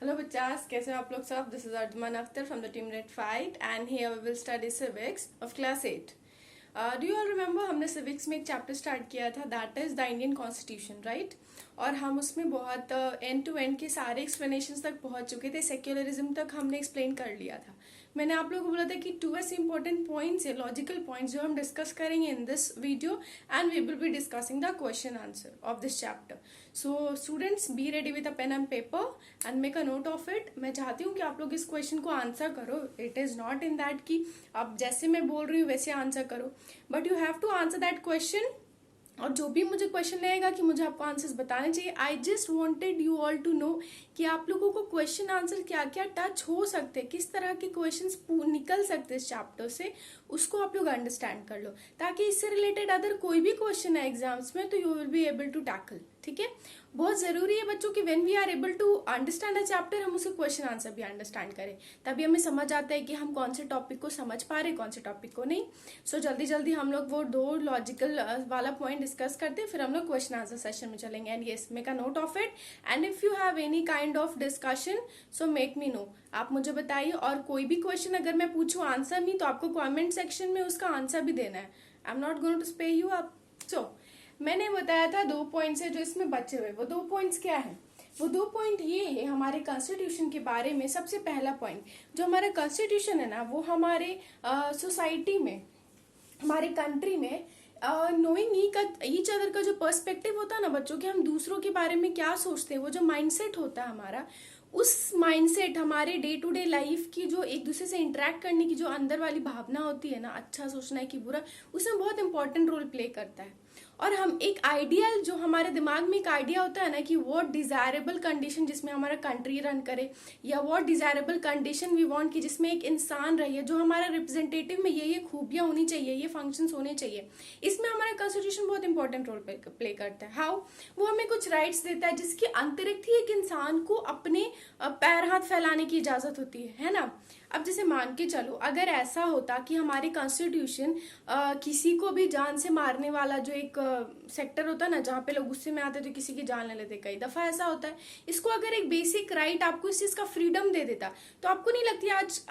Hello बच्चास, कैसे हो आप लोग सब? This is Arjuman Akhtar from the team red fight and here we will study civics of class 8. Do you all remember हमने civics में एक चैप्टर स्टार्ट किया था, that is the Indian constitution, right? और हम उसमें बहुत एंड टू एंड के सारे एक्सप्लेनेशन तक पहुंच चुके थे. सेक्युलरिज्म तक हमने एक्सप्लेन कर लिया था. मैंने आप लोगों को बोला था कि 2 ऐसे इंपॉर्टेंट पॉइंट्स है, लॉजिकल पॉइंट्स, जो हम डिस्कस करेंगे in this video and we will be discussing the question answer of this chapter. So students, be ready with a pen and paper and make a note of it. मैं चाहती हूँ कि आप लोग इस क्वेश्चन को answer करो. It is not in that कि आप जैसे मैं बोल रही हूँ वैसे आंसर करो, but you have to answer that question. और जो भी मुझे क्वेश्चन रहेगा कि मुझे आपको आंसर्स बताने चाहिए, I just wanted you all to know कि आप लोगों को क्वेश्चन आंसर क्या क्या टच हो सकते हैं, किस तरह के क्वेश्चंस निकल सकते हैं इस चैप्टर से, उसको आप लोग अंडरस्टैंड कर लो, ताकि इससे रिलेटेड अदर कोई भी क्वेश्चन है एग्जाम्स में तो you will be able to tackle. ठीक है, बहुत जरूरी है बच्चों कि when we are able to understand a chapter, हम उसके क्वेश्चन आंसर भी अंडरस्टैंड करें. तभी हमें समझ आता है कि हम कौन से टॉपिक को समझ पा रहे, कौन से टॉपिक को नहीं. सो जल्दी जल्दी हम लोग वो 2 लॉजिकल वाला पॉइंट डिस्कस करते हैं, फिर हम लोग क्वेश्चन आंसर सेशन में चलेंगे. And yes, make a note of it and if you have any kind of discussion so make me know. आप मुझे बताइए, और कोई भी क्वेश्चन अगर मैं पूछूं आंसर मी, तो आपको कमेंट सेक्शन में उसका आंसर भी देना है. I am not going to spare you up. So मैंने बताया था 2 पॉइंट्स है जो इसमें बचे हुए. वो 2 पॉइंट्स क्या है? वो 2 पॉइंट ये है हमारे कॉन्स्टिट्यूशन के बारे में. सबसे पहला पॉइंट, जो हमारा कॉन्स्टिट्यूशन है ना, वो हमारे सोसाइटी में, हमारे कंट्री में नोइंग ईच अदर का जो पर्सपेक्टिव होता है ना बच्चों के, हम दूसरों के बारे में क्या सोचते हैं, वो जो माइंडसेट होता है हमारा, उस माइंडसेट हमारे डे टू डे लाइफ की, जो एक दूसरे से इंटरेक्ट करने की जो अंदर वाली भावना होती है ना, अच्छा सोचना है कि बुरा, उसमें बहुत इंपॉर्टेंट रोल प्ले करता है. और हम एक आइडियल, जो हमारे दिमाग में एक आइडिया होता है ना कि व्हाट डिजायरेबल कंडीशन जिसमें हमारा कंट्री रन करे, या what desirable condition we want कि जिसमें एक इंसान रहे, जो हमारा रिप्रेजेंटेटिव में ये खूबियां होनी चाहिए, ये फंक्शंस होने चाहिए. इसमें हमारा कॉन्स्टिट्यूशन बहुत इंपॉर्टेंट रोल प्ले करता है. हाउ? वो हमें कुछ राइट्स देता है जिसके अंतरिक्त ही एक इंसान को अपने पैर हाथ फैलाने की इजाजत होती है ना. अब जैसे मान के चलो, अगर ऐसा होता कि हमारे कॉन्स्टिट्यूशन किसी को भी जान से मारने वाला जो एक सेक्टर होता है ना, जहाँ पे लोग गुस्से में आते तो किसी की जान ले लेते, कई दफा ऐसा होता है. इसको अगर एक बेसिक राइट आपको इस चीज का फ्रीडम दे देता, तो आपको नहीं लगती आज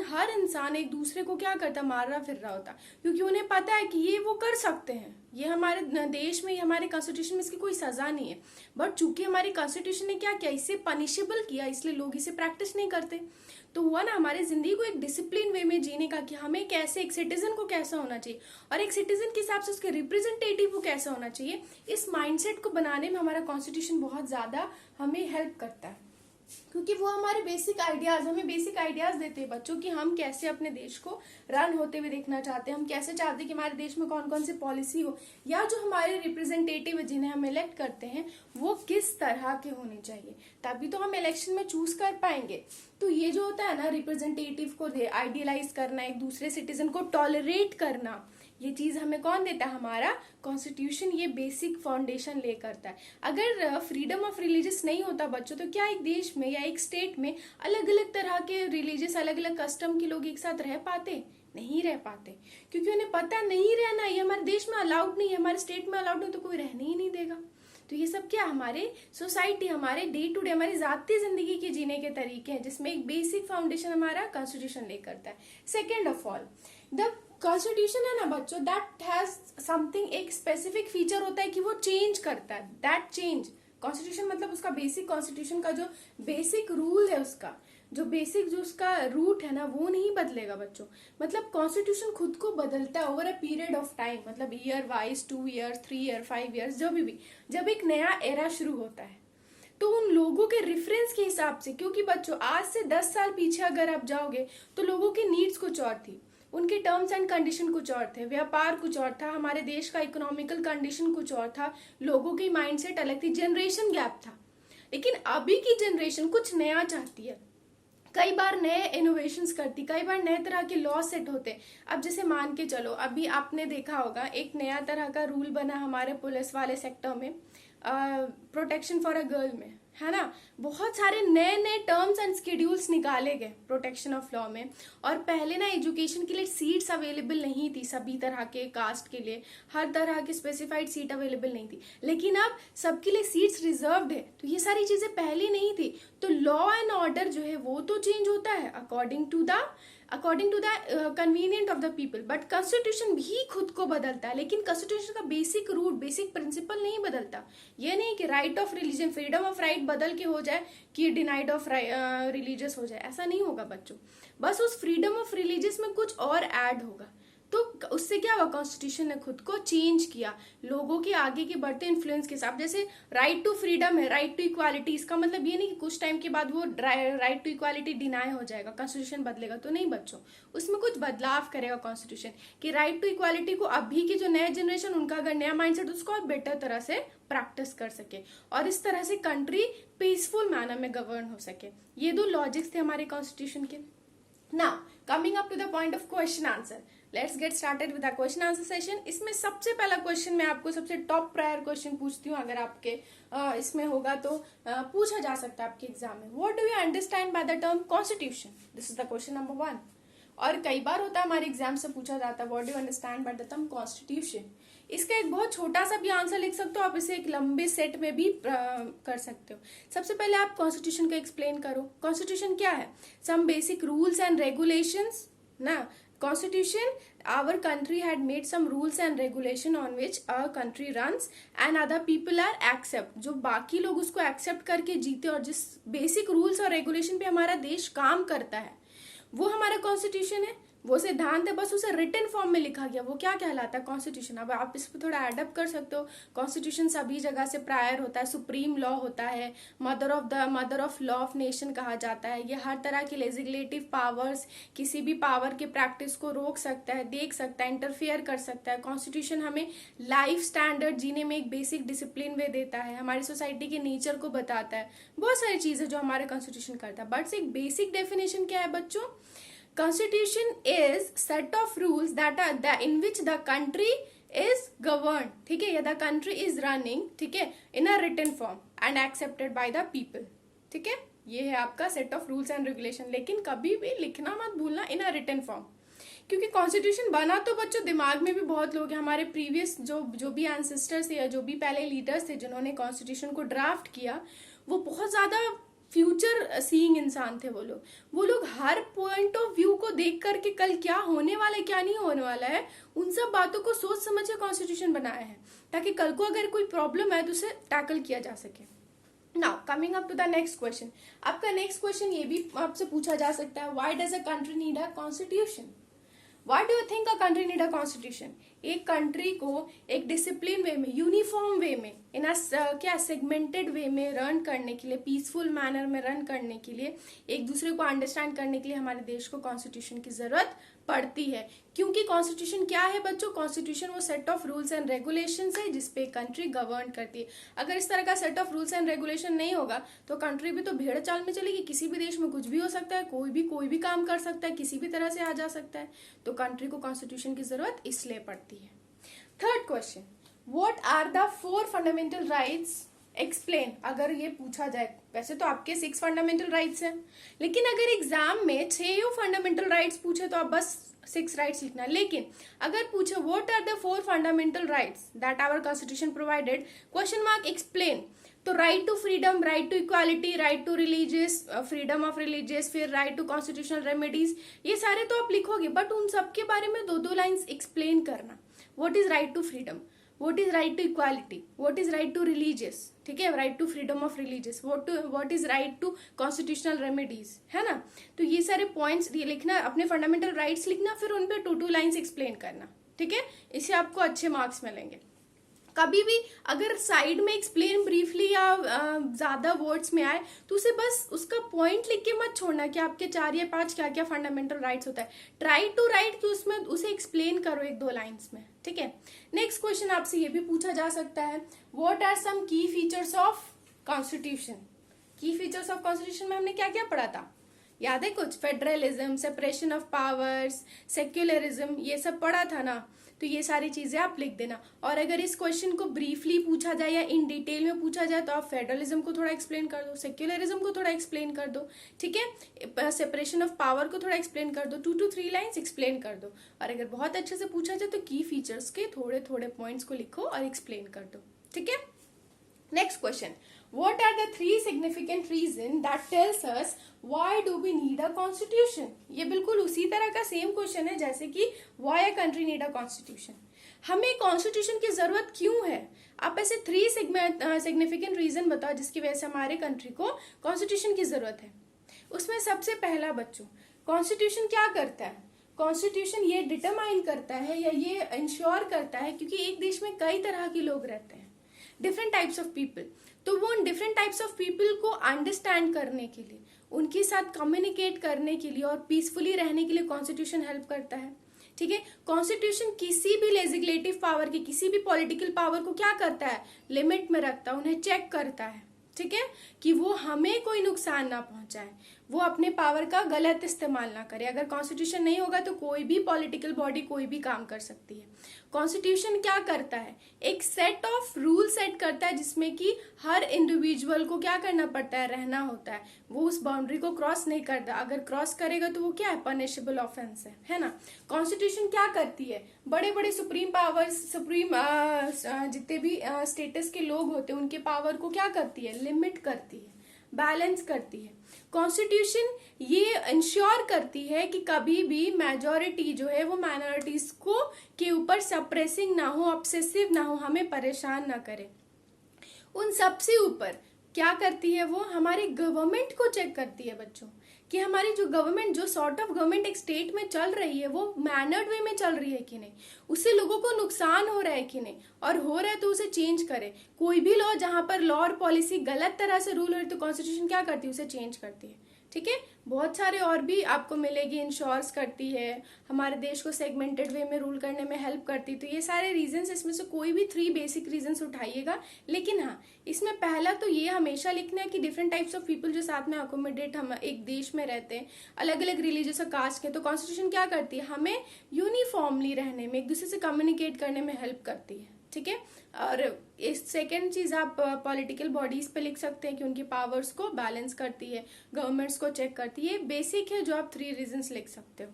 हर इंसान एक दूसरे को क्या करता, मार रहा फिर रहा होता, क्योंकि उन्हें पता है कि ये वो कर सकते हैं. ये हमारे देश में, हमारे कॉन्स्टिट्यूशन में इसकी कोई सजा नहीं है. बट चूंकि हमारी कॉन्स्टिट्यूशन ने क्या किया, इसे पनिशेबल किया, इसलिए लोग इसे प्रैक्टिस नहीं करते. तो हुआ ना हमारे जिंदगी को एक डिसिप्लिन वे में जीने का, कि हमें कैसे, एक सिटीजन को कैसा होना चाहिए, और एक सिटीजन के हिसाब से उसके रिप्रेजेंटेटिव को कैसा होना चाहिए, इस माइंडसेट को बनाने में हमारा कॉन्स्टिट्यूशन बहुत ज्यादा हमें हेल्प करता है. क्योंकि वो हमारे बेसिक आइडियाज, हमें बेसिक आइडियाज देते हैं बच्चों कि हम कैसे अपने देश को रन होते हुए देखना चाहते हैं, हम कैसे चाहते हैं कि हमारे देश में कौन कौन सी पॉलिसी हो, या जो हमारे रिप्रेजेंटेटिव है जिन्हें हम इलेक्ट करते हैं वो किस तरह के होने चाहिए. तभी तो हम इलेक्शन में चूज कर पाएंगे. तो ये जो होता है ना, रिप्रेजेंटेटिव को आइडियलाइज करना, एक दूसरे सिटीजन को टॉलरेट करना, ये चीज हमें कौन देता है? हमारा कॉन्स्टिट्यूशन ये बेसिक फाउंडेशन ले करता है. अगर फ्रीडम ऑफ रिलीजियस नहीं होता बच्चों, तो क्या एक देश में या एक स्टेट में अलग अलग तरह के रिलीजियस, अलग अलग कस्टम के लोग एक साथ रह पाते? नहीं रह पाते, क्योंकि उन्हें पता नहीं रहना, ये हमारे देश में अलाउड नहीं है, हमारे स्टेट में अलाउड नहीं, तो कोई रहने ही नहीं देगा. तो ये सब क्या, हमारे सोसाइटी, हमारे डे टू डे, हमारी जाती जिंदगी के जीने के तरीके हैं, जिसमें एक बेसिक फाउंडेशन हमारा कॉन्स्टिट्यूशन ले करता है. Second of all, the constitution है ना बच्चों, दैट हैज समथिंग, एक स्पेसिफिक फीचर होता है कि वो चेंज करता है. दैट चेंज, कॉन्स्टिट्यूशन मतलब उसका बेसिक, कॉन्स्टिट्यूशन का जो बेसिक रूल है, उसका जो बेसिक, जो उसका रूट है ना, वो नहीं बदलेगा बच्चों. मतलब कॉन्स्टिट्यूशन खुद को बदलता है over a period of time, मतलब year wise, 2 year, 3 year, 5 years, जब एक नया एरा शुरू होता है, तो उन लोगों के रेफरेंस के हिसाब से, क्योंकि बच्चों आज से 10 साल पीछे अगर आप जाओगे तो लोगों की नीड्स कुछ और थी, उनके टर्म्स एंड कंडीशन कुछ और थे, व्यापार कुछ और था, हमारे देश का इकोनॉमिकल कंडीशन कुछ और था, लोगों की माइंडसेट अलग थी, जनरेशन गैप था. लेकिन अभी की जनरेशन कुछ नया चाहती है, कई बार नए इनोवेशंस करती, कई बार नए तरह के लॉ सेट होते. अब जैसे मान के चलो, अभी आपने देखा होगा एक नया तरह का रूल बना हमारे पुलिस वाले सेक्टर में, प्रोटेक्शन फॉर अ गर्ल में, है ना। बहुत सारे नए नए टर्म्स एंड शेड्यूल्स निकाले गए प्रोटेक्शन ऑफ लॉ में। और पहले ना एजुकेशन के लिए सीट्स अवेलेबल नहीं थी, सभी तरह के कास्ट के लिए हर तरह की स्पेसिफाइड सीट अवेलेबल नहीं थी, लेकिन अब सबके लिए सीट्स रिजर्व्ड है। तो ये सारी चीजें पहले नहीं थी। तो लॉ एंड ऑर्डर जो है वो तो चेंज होता है according to the convenient of the people, but constitution भी खुद को बदलता है। लेकिन कॉन्स्टिट्यूशन का बेसिक रूट, बेसिक प्रिंसिपल नहीं बदलता। ये नहीं कि right of religion, freedom of right बदल के हो जाए कि डिनाइड ऑफ रिलीजियस हो जाए, ऐसा नहीं होगा बच्चों। बस उस फ्रीडम ऑफ रिलीजियस में कुछ और ऐड होगा। तो उससे क्या हुआ, कॉन्स्टिट्यूशन ने खुद को चेंज किया लोगों के आगे के बढ़ते इन्फ्लुएंस के साथ। जैसे राइट टू फ्रीडम है, राइट टू इक्वालिटी, इसका मतलब ये नहीं कि कुछ टाइम के बाद वो राइट टू इक्वालिटी डिनाई हो जाएगा, कॉन्स्टिट्यूशन बदलेगा, तो नहीं बच्चों। उसमें कुछ बदलाव करेगा कॉन्स्टिट्यूशन कि राइट टू इक्वालिटी को अभी की जो नया जनरेशन, उनका अगर नया माइंडसेट, उसको और बेटर तरह से प्रैक्टिस कर सके और इस तरह से कंट्री पीसफुल मैनर में गवर्न हो सके। ये दो लॉजिक्स थे हमारे कॉन्स्टिट्यूशन के। Now coming up to the point of question answer, let's get started with the question answer session. इसमें सबसे पहला क्वेश्चन मैं आपको सबसे टॉप प्रायर क्वेश्चन पूछती हूँ, अगर आपके इसमें होगा तो पूछा जा सकता है आपके एग्जाम में। What do you understand by the term constitution? This is the question number 1। और कई बार होता है हमारे एग्जाम से पूछा जाता है what do you understand by the term constitution. इसका एक बहुत छोटा सा भी आंसर लिख सकते हो आप, इसे एक लंबे सेट में भी कर सकते हो। सबसे पहले आप कॉन्स्टिट्यूशन को एक्सप्लेन करो। कॉन्स्टिट्यूशन क्या है? Some basic rules and regulations ना। Constitution, our country had made some rules and regulation on which our country runs and other people are accept, जो बाकी लोग उसको एक्सेप्ट करके जीते और जिस बेसिक रूल्स और रेगुलेशन पे हमारा देश काम करता है वो हमारा कॉन्स्टिट्यूशन है। वो सिद्धांत है, बस उसे रिटन फॉर्म में लिखा गया, वो क्या कहलाता है? कॉन्स्टिट्यूशन। अब आप इस पर थोड़ा एडअप कर सकते हो। कॉन्स्टिट्यूशन सभी जगह से प्रायर होता है, सुप्रीम लॉ होता है, mother of law of nation कहा जाता है। ये हर तरह के लेजिस्लेटिव पावर्स, किसी भी पावर के प्रैक्टिस को रोक सकता है, देख सकता है, इंटरफेयर कर सकता है। कॉन्स्टिट्यूशन हमें लाइफ स्टैंडर्ड जीने में एक बेसिक डिसिप्लिन वे देता है, हमारी सोसाइटी के नेचर को बताता है, बहुत सारी चीजें जो हमारे कॉन्स्टिट्यूशन करता है। बट एक बेसिक डेफिनेशन क्या है बच्चों? Constitution is set of rules that are in which the country is governed, ठीक है, या the country is running, ठीक है, in a written form and accepted by the people, ठीक है। ये है आपका set of rules and regulation. लेकिन कभी भी लिखना मत भूलना इन अ रिटन फॉर्म, क्योंकि कॉन्स्टिट्यूशन बना तो बच्चों दिमाग में भी बहुत लोग हैं, हमारे प्रीवियस जो भी एंसेस्टर्स थे या जो भी पहले लीडर्स थे जिन्होंने कॉन्स्टिट्यूशन को ड्राफ्ट किया, वो बहुत ज्यादा फ्यूचर सीइंग इंसान थे। वो लोग हर पॉइंट ऑफ व्यू को देख करके कल क्या होने वाला है क्या नहीं होने वाला है उन सब बातों को सोच समझ के कॉन्स्टिट्यूशन बनाया है, ताकि कल को अगर कोई प्रॉब्लम है तो उसे टैकल किया जा सके। Now coming up to the next question. आपका नेक्स्ट क्वेश्चन ये भी आपसे पूछा जा सकता है, why does a country need a constitution? Why do you think a country need a constitution? एक कंट्री को एक डिसिप्लिन वे में, यूनिफॉर्म वे में, इन क्या सेगमेंटेड वे में रन करने के लिए, पीसफुल मैनर में रन करने के लिए, एक दूसरे को अंडरस्टैंड करने के लिए हमारे देश को कॉन्स्टिट्यूशन की जरूरत पड़ती है। क्योंकि कॉन्स्टिट्यूशन क्या है बच्चों? कॉन्स्टिट्यूशन वो set of rules and regulations है जिसपे कंट्री गवर्न करती है। अगर इस तरह का set of rules and regulation नहीं होगा तो कंट्री भी तो भेड़ चाल में चलेगी। किसी भी देश में कुछ भी हो सकता है, कोई भी काम कर सकता है, किसी भी तरह से आ जा सकता है। तो कंट्री को कॉन्स्टिट्यूशन की जरूरत इसलिए पड़ती है। Third question, what are the 4 fundamental rights? Explain. अगर ये पूछा जाए, वैसे तो आपके 6 फंडामेंटल राइट्स हैं, लेकिन अगर एग्जाम में 6 फंडामेंटल राइट्स पूछे तो आप बस 6 राइट्स लिखना। लेकिन अगर पूछे what are the 4 fundamental rights that our constitution provided, question mark explain, तो right to freedom, right to equality, right to religious, freedom of religious, फिर राइट टू कॉन्स्टिट्यूशनल रेमेडीज, ये सारे तो आप लिखोगे, बट उन सबके बारे में 2-2 लाइन्स एक्सप्लेन करना। What is right to freedom, what is right to equality, what is right to religious, ठीक है, right to freedom of religious, what is right to constitutional remedies, है ना। तो ये सारे पॉइंट्स ये लिखना, अपने फंडामेंटल राइट्स लिखना, फिर उन पे 2-2 लाइन्स एक्सप्लेन करना, ठीक है। इससे आपको अच्छे मार्क्स मिलेंगे। कभी भी अगर साइड में एक्सप्लेन ब्रीफली या ज्यादा वर्ड्स में आए तो उसे बस उसका पॉइंट लिख के मत छोड़ना कि आपके 4 या 5 क्या क्या फंडामेंटल राइट्स होता है। ट्राई टू राइट कि उसमें उसे एक्सप्लेन करो 1-2 लाइन्स में, ठीक है। नेक्स्ट क्वेश्चन आपसे ये भी पूछा जा सकता है, व्हाट आर सम की फीचर्स ऑफ कॉन्स्टिट्यूशन? की फीचर्स ऑफ कॉन्स्टिट्यूशन में हमने क्या क्या पढ़ा था? याद है कुछ? Federalism, separation of powers, secularism, ये सब पढ़ा था ना। तो ये सारी चीजें आप लिख देना। और अगर इस क्वेश्चन को ब्रीफली पूछा जाए या इन डिटेल में पूछा जाए तो आप फेडरलिज्म को थोड़ा एक्सप्लेन कर दो, सेक्युलरिज्म को थोड़ा एक्सप्लेन कर दो, ठीक है, सेपरेशन ऑफ पावर को थोड़ा एक्सप्लेन कर दो, 2 to 3 लाइन्स एक्सप्लेन कर दो। और अगर बहुत अच्छे से पूछा जाए तो की फीचर्स के थोड़े थोड़े पॉइंट्स को लिखो और एक्सप्लेन कर दो, ठीक है। Next question, what are the 3 significant reasons that tells us why do we need a constitution? ये बिल्कुल उसी तरह का सेम क्वेश्चन है जैसे कि why a country need a constitution। हमें कॉन्स्टिट्यूशन की जरूरत क्यों है? आप ऐसे 3 सिग्निफिकेंट रीजन बताओ जिसकी वजह से हमारे कंट्री को कॉन्स्टिट्यूशन की जरूरत है। उसमें सबसे पहला बच्चों, कॉन्स्टिट्यूशन क्या करता है? कॉन्स्टिट्यूशन ये डिटरमाइन करता है या ये इंश्योर करता है, क्योंकि एक देश में कई तरह के लोग रहते हैं, डिफरेंट टाइप्स ऑफ पीपल, तो वो उन डिफरेंट टाइप्स ऑफ पीपल को अंडरस्टैंड करने के लिए, उनके साथ कम्युनिकेट करने के लिए और पीसफुली रहने के लिए कॉन्स्टिट्यूशन हेल्प करता है, ठीक है। कॉन्स्टिट्यूशन किसी भी लेजिस्लेटिव पावर की, किसी भी पॉलिटिकल पावर को क्या करता है? लिमिट में रखता है, उन्हें चेक करता है, ठीक है, कि वो हमें कोई नुकसान ना पहुंचाए, वो अपने पावर का गलत इस्तेमाल ना करे। अगर कॉन्स्टिट्यूशन नहीं होगा तो कोई भी पॉलिटिकल बॉडी कोई भी काम कर सकती है। कॉन्स्टिट्यूशन क्या करता है? एक सेट ऑफ रूल सेट करता है जिसमें कि हर इंडिविजुअल को क्या करना पड़ता है? रहना होता है, वो उस बाउंड्री को क्रॉस नहीं करता। अगर क्रॉस करेगा तो वो क्या है? पनिशेबल ऑफेंस है ना। कॉन्स्टिट्यूशन क्या करती है? बड़े बड़े सुप्रीम पावर्स, जितने भी स्टेटस के लोग होते हैं उनके पावर को क्या करती है? लिमिट करती है, बैलेंस करती है। कॉन्स्टिट्यूशन ये इंश्योर करती है कि कभी भी मेजॉरिटी जो है वो माइनॉरिटीज को के ऊपर सप्रेसिंग ना हो, ऑब्सेसिव ना हो, हमें परेशान ना करे। उन सबसे ऊपर क्या करती है? वो हमारी गवर्नमेंट को चेक करती है बच्चों, कि हमारी जो गवर्नमेंट, जो सॉर्ट ऑफ गवर्नमेंट एक स्टेट में चल रही है वो मैनर्ड वे में चल रही है कि नहीं, उससे लोगों को नुकसान हो रहा है कि नहीं, और हो रहा है तो उसे चेंज करे। कोई भी लॉ जहां पर लॉ और पॉलिसी गलत तरह से रूल हो रही है तो कॉन्स्टिट्यूशन क्या करती है? उसे चेंज करती है, ठीक है। बहुत सारे और भी आपको मिलेगी, इंश्योर्स करती है, हमारे देश को सेगमेंटेड वे में रूल करने में हेल्प करती है। तो ये सारे रीजंस, इसमें से कोई भी 3 बेसिक रीजंस उठाइएगा। लेकिन हाँ, इसमें पहला तो ये हमेशा लिखना है कि डिफरेंट टाइप्स ऑफ पीपल जो साथ में अकोमोडेट हम एक देश में रहते हैं, अलग अलग रिलीजियस और कास्ट के, तो कॉन्स्टिट्यूशन क्या करती है? हमें यूनिफॉर्मली रहने में, एक दूसरे से कम्युनिकेट करने में हेल्प करती है, ठीक है। और इस सेकेंड चीज आप पॉलिटिकल बॉडीज पे लिख सकते हैं कि उनकी पावर्स को बैलेंस करती है, गवर्नमेंट्स को चेक करती है। बेसिक है जो आप 3 रीजंस लिख सकते हो।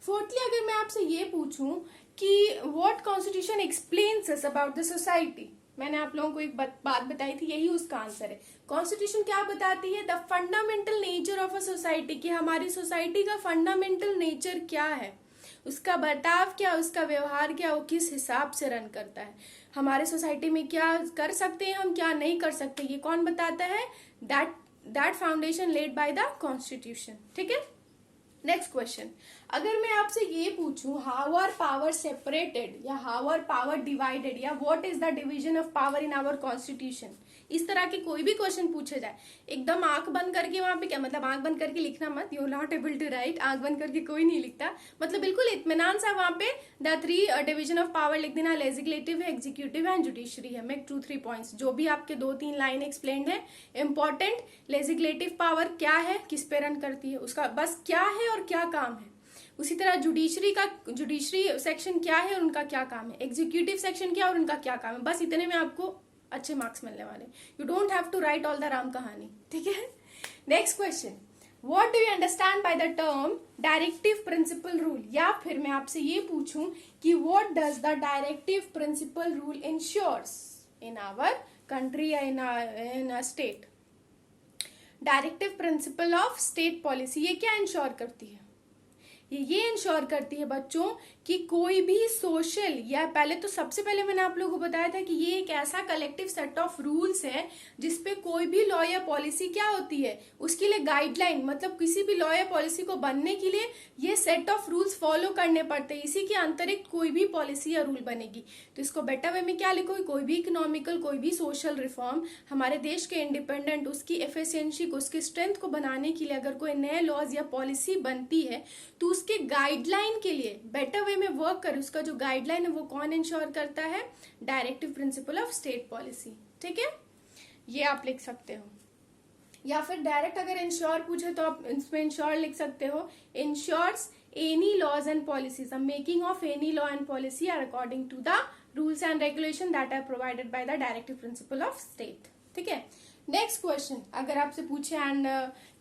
फोर्थली, अगर मैं आपसे ये पूछूं कि what constitution explains us about the society, मैंने आप लोगों को एक बात बताई थी, यही उसका आंसर है। कॉन्स्टिट्यूशन क्या बताती है? The fundamental nature of a society, कि हमारी सोसाइटी का फंडामेंटल नेचर क्या है, उसका बर्ताव क्या, उसका व्यवहार क्या, वो किस हिसाब से रन करता है, हमारे सोसाइटी में क्या कर सकते हैं हम, क्या नहीं कर सकते, ये कौन बताता है? That foundation laid by the constitution, ठीक है। नेक्स्ट क्वेश्चन, अगर मैं आपसे ये पूछूं हाउ आर पावर सेपरेटेड या हाउ आर पावर डिवाइडेड या what is the division of power in our constitution, इस तरह के कोई भी क्वेश्चन पूछे जाए, एकदम आंख बंद करके वहां पे क्या मतलब, आंख बंद करके लिखना मत, you not able to write, आंख बंद करके कोई नहीं लिखता, मतलब बिल्कुल इत्मीनान सा वहां पे द 3 डिवीजन ऑफ पावर लिख देना, लेजिस्लेटिव है, एग्जीक्यूटिव है, जुडिशरी है। मैं 2-3 पॉइंट्स जो भी आपके 2-3 लाइन एक्सप्लेन है, इंपॉर्टेंट, लेजिस्लेटिव पावर क्या है, किस पे रन करती है, उसका बस क्या है और क्या काम है। उसी तरह जुडिशरी सेक्शन क्या है और उनका क्या काम है, एग्जीक्यूटिव सेक्शन क्या और उनका क्या काम है, बस इतने में आपको अच्छे मार्क्स मिलने वाले। You don't have to write all the राम कहानी, ठीक है। Next question, what do you understand by the term directive principle rule, या फिर मैं आपसे ये पूछूं कि what does the directive principle rule ensures in our country या in a state. Directive principle of state policy ये क्या इंश्योर करती है? ये इंश्योर करती है बच्चों कि कोई भी सोशल, या पहले तो सबसे पहले मैंने आप लोगों को बताया था कि ये एक ऐसा कलेक्टिव सेट ऑफ रूल्स है जिसपे कोई भी लॉ या पॉलिसी क्या होती है, उसके लिए गाइडलाइन, मतलब किसी भी लॉ या पॉलिसी को बनने के लिए ये सेट ऑफ रूल्स फॉलो करने पड़ते हैं, इसी के अंतरिक्त कोई भी पॉलिसी या रूल बनेगी। तो इसको बेटर वे में क्या लिखो, कोई भी इकोनॉमिकल, कोई भी सोशल रिफॉर्म हमारे देश के इंडिपेंडेंट, उसकी एफिशिएंसी को, उसकी स्ट्रेंथ को बनाने के लिए अगर कोई नए लॉज या पॉलिसी बनती है तो उसके गाइडलाइन के लिए बेटर वे में वर्क कर, उसका जो गाइडलाइन है वो कौन इंश्योर करता है? Directive principle of state policy, ठीक है, ये आप लिख सकते हो। या फिर डायरेक्ट अगर इंश्योर पूछे तो आप इसमें इंश्योर लिख सकते हो, ensures any laws and policies, making of any law and policy are according to the rules and regulation that are provided by the directive principle of state. ठीक है, नेक्स्ट क्वेश्चन अगर आपसे पूछे एंड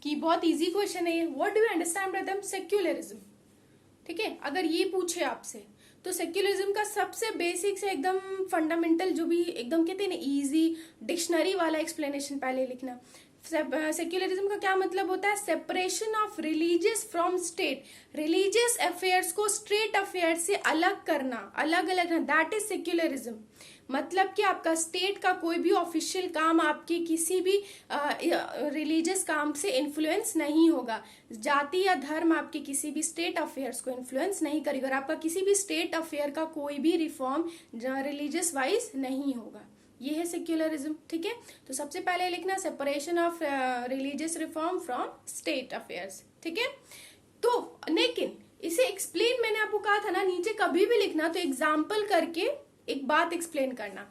कि बहुत इजी क्वेश्चन है ये, what do you understand by the secularism. ठीक है, अगर ये पूछे आपसे तो सेक्युलरिज्म का सबसे बेसिक से एकदम फंडामेंटल जो भी एकदम कहते हैं ना इजी डिक्शनरी वाला एक्सप्लेनेशन पहले लिखना। सेक्युलरिज्म का क्या मतलब होता है, separation of religious from state, religious affairs को स्टेट अफेयर से अलग करना, अलग अलग करना, दैट इज सेक्युलरिज्म। मतलब कि आपका स्टेट का कोई भी ऑफिशियल काम आपके किसी भी रिलीजियस काम से इन्फ्लुएंस नहीं होगा, जाति या धर्म आपके किसी भी स्टेट अफेयर्स को इन्फ्लुएंस नहीं करेगा, और आपका किसी भी स्टेट अफेयर का कोई भी रिफॉर्म रिलीजियस वाइज नहीं होगा, ये है सेक्युलरिज्म। ठीक है, तो सबसे पहले लिखना separation of religious reform from state affairs. ठीक है, तो लेकिन इसे एक्सप्लेन मैंने आपको कहा था ना नीचे कभी भी लिखना तो एग्जाम्पल करके एक बात एक्सप्लेन करना,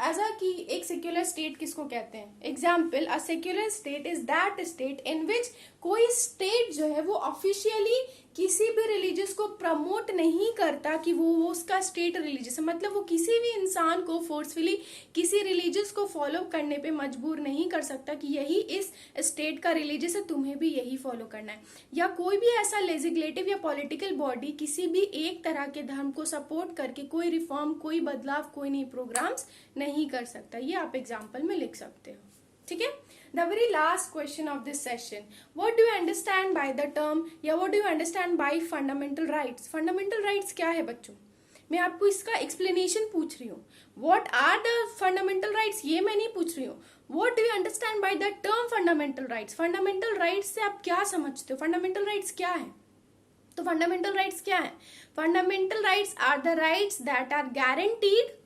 ऐसा कि एक सेक्युलर स्टेट किसको कहते हैं। Example, a secular state is that state in which कोई स्टेट जो है वो ऑफिशियली किसी भी रिलीजियस को प्रमोट नहीं करता कि वो उसका स्टेट रिलीजियस है, मतलब वो किसी भी इंसान को फोर्सफुली किसी रिलीजियस को फॉलो करने पे मजबूर नहीं कर सकता कि यही इस स्टेट का रिलीजियस है, तुम्हें भी यही फॉलो करना है। या कोई भी ऐसा लेजिस्लेटिव या पॉलिटिकल बॉडी किसी भी एक तरह के धर्म को सपोर्ट करके कोई रिफॉर्म, कोई बदलाव, कोई नई प्रोग्राम्स नहीं कर सकता, ये आप एग्जाम्पल में लिख सकते हो। ठीक है, the very last question of this session, what do you understand by the term या what do you understand by fundamental rights। fundamental rights क्या है बच्चों, मैं आपको इसका एक्सप्लेनेशन पूछ रही हूँ। what are the fundamental rights ये मैं नहीं पूछ रही हूँ। what do you understand by the term fundamental rights, fundamental rights से आप क्या समझते हो, fundamental rights क्या है। तो fundamental rights क्या है, fundamental rights are the rights that are guaranteed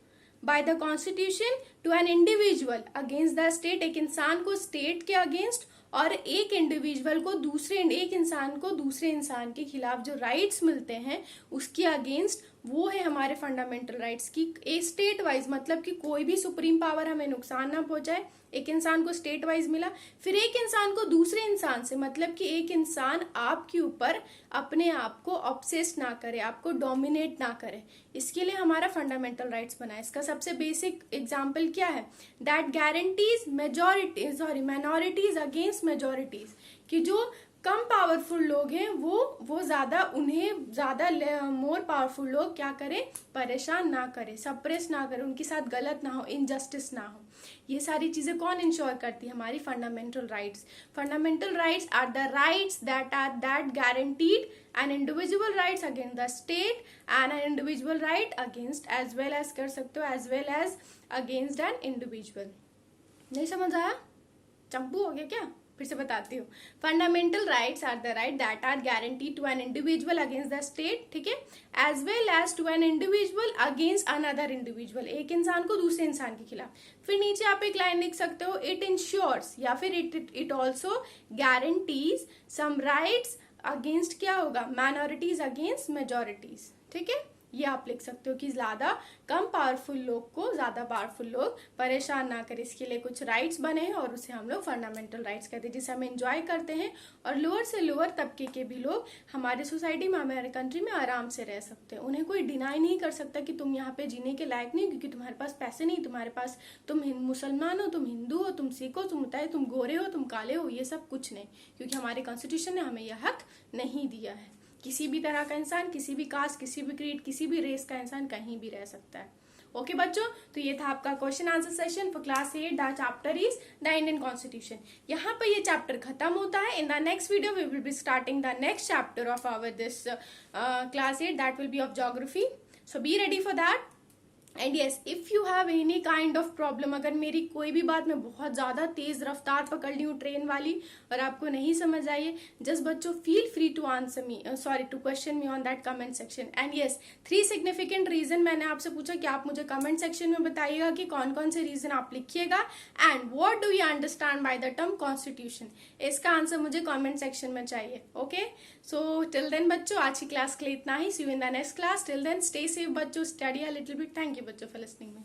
by the constitution to an individual against the state, एक इंसान को स्टेट के अगेंस्ट और एक इंडिविजुअल को एक इंसान को दूसरे इंसान के खिलाफ जो राइट्स मिलते हैं उसके अगेंस्ट, वो है हमारे फंडामेंटल राइट्स की। ए स्टेट वाइज मतलब कि कोई भी सुप्रीम पावर हमें नुकसान ना पहुंचाए, एक इंसान को स्टेट वाइज मिला, फिर एक इंसान को दूसरे इंसान से, मतलब कि एक इंसान आपके ऊपर अपने आप को ऑब्सेस ना करे, आपको डोमिनेट ना करे, इसके लिए हमारा फंडामेंटल राइट्स बना है। इसका सबसे बेसिक एग्जांपल क्या है, that guarantees minorities against majorities, कि जो कम पावरफुल लोग हैं वो ज्यादा, उन्हें ज्यादा मोर पावरफुल लोग क्या करें, परेशान ना करें, सप्रेस ना करें, उनके साथ गलत ना हो, इनजस्टिस ना हो। ये सारी चीजें कौन इंश्योर करती है, हमारी fundamental rights. Fundamental rights are the rights that guaranteed an individual rights against the state and an individual right against as well as कर सकते हो as well as against an individual. नहीं समझ आया, चंपू हो गया क्या, फिर से बताती हूँ। Fundamental rights are the right that are guaranteed to an individual against the state, ठीक है, as well as to an individual against another individual, एक इंसान को दूसरे इंसान के खिलाफ। फिर नीचे आप एक लाइन लिख सकते हो, इट इंश्योर्स या फिर it also guarantees some rights against क्या होगा, माइनॉरिटीज अगेंस्ट मेजोरिटीज। ठीक है, ये आप लिख सकते हो कि ज्यादा कम पावरफुल लोग को ज्यादा पावरफुल लोग परेशान ना करें, इसके लिए कुछ राइट्स बने हैं और उसे हम लोग फंडामेंटल राइट्स कहते हैं, जिसे हम एंजॉय करते हैं और लोअर से लोअर तबके के भी लोग हमारे सोसाइटी में, हमारे कंट्री में आराम से रह सकते हैं। उन्हें कोई डिनाई नहीं कर सकता कि तुम यहाँ पे जीने के लायक नहीं, क्योंकि तुम्हारे पास पैसे नहीं, तुम्हारे पास, तुम मुसलमान हो, तुम हिंदू हो, तुम सिख हो, तुम गोरे हो, तुम काले हो, ये सब कुछ नहीं, क्योंकि हमारे कॉन्स्टिट्यूशन ने हमें यह हक नहीं दिया है। किसी भी तरह का इंसान, किसी भी कास्ट, किसी भी क्रीड, किसी भी रेस का इंसान कहीं भी रह सकता है। ओके बच्चों, तो ये था आपका question answer session for class 8। The chapter is the Indian constitution. यहाँ पर ये चैप्टर खत्म होता है। In the next video we will be starting the next chapter of our this class 8, that will be of geography. So be ready for that. And yes, if you have any kind of problem, अगर मेरी कोई भी बात मैं बहुत ज्यादा तेज रफ्तार पकड़ ली हूँ ट्रेन वाली और आपको नहीं समझ आई है, जस्ट बच्चों feel free to answer me, to question me on that comment section. And yes, 3 significant reason मैंने आपसे पूछा कि आप मुझे कमेंट सेक्शन में बताइएगा कि कौन कौन से रीजन आप लिखिएगा। And what do you understand by the term constitution, इसका आंसर मुझे कॉमेंट सेक्शन में चाहिए। ओके, सो टिल देन बच्चों, आज की क्लास के लिए इतना ही। See you in the next class. Till then stay safe बच्चों, study a little bit. Thank you बच्चों फॉर लिसनिंग मी।